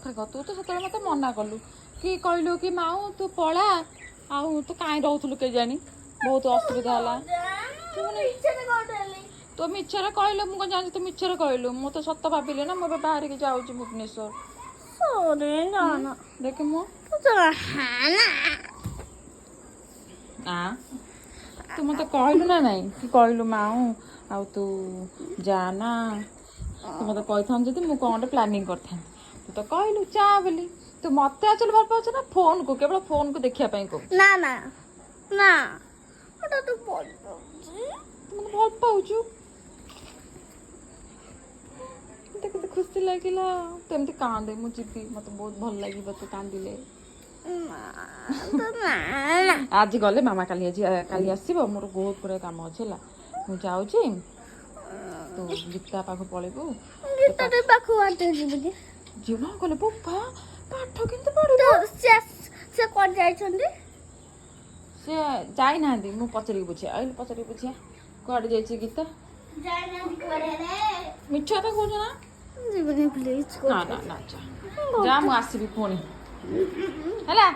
ପାଖରେ କହ ତୁ ତ ସେତେବେଳେ ମୋତେ ମନା କଲୁ କି କହିଲୁ କି ମାଉ ତୁ ପଳା ଆଉ ତୁ କାହିଁ ରହୁଥିଲୁ କେଜାଣି ବହୁତ ଅସୁବିଧା ହେଲା ତୁ ମିଛରେ କହିଲୁ ମୁଁ କ'ଣ ଜାଣିଛି ତୁ ମିଛରେ କହିଲୁ ମୁଁ ତ ସତ ଭାବିଲି ନା ମୁଁ ଏବେ ବାହାରିକି ଯାଉଛି ଭୁବନେଶ୍ୱର ଦେଖ ମୁଁ ତୁ ମୋତେ କହିଲୁ ନା ନାଇଁ କି କହିଲୁ ମାଉ ଆଉ ତୁ ଯା ନା ତୁ ମୋତେ କହିଥାନ୍ତୁ ଯଦି ମୁଁ କ'ଣ ଗୋଟେ ପ୍ଲାନିଂ କରିଥାନ୍ତି ତୁ ତ କହିଲୁ ଯା ବୋଲି ତୁ ମୋତେ ଆକ୍ଚୁଆଲି ଭଲ ପାଉଛୁ ନା ଫୋନ୍କୁ କେବଳ ଫୋନ୍କୁ ଦେଖିବା ପାଇଁ କହୁ ନା ନା ନା ତୁ ଭଲ ପାଉଛି ତୁ ମୋତେ ଭଲ ପାଉଛୁ କେତେ ଖୁସି ଲାଗିଲା ତୁ ଏମିତି କାନ୍ଦେ ମୁଁ ଯିବି ମୋତେ ବହୁତ ଭଲ ଲାଗିବ ତୁ କାନ୍ଦିଲେ ଆଜି ଗଲେ ମାମା କାଲି ଆସିବ ମୋର ବହୁତ ଗୁଡ଼ାଏ କାମ ଅଛି ହେଲା ମୁଁ ଯାଉଛି ତୁ ଗୀତା ପାଖକୁ ପଳେଇବୁ ଯିବା ଗଲେ ବୋପା ପାଠ କେମିତି ପଢିବ ସେ କୁଆଡେ ଯାଇଛନ୍ତି ସେ ଯାଇନାହାନ୍ତି ମୁଁ ପଚାରିକି ବୁଝିବା ଆଇଲି ପଚାରିକି ବୁଝିବା କୁଆଡ଼େ ଯାଇଛି ଗୀତା ମିଛ କଥା କହୁଛ ନା ଯିବନି ପ୍ଲିଜ ନା ନା ନା ଯା ମୁଁ ଆସିବି ପୁଣି ହେଲା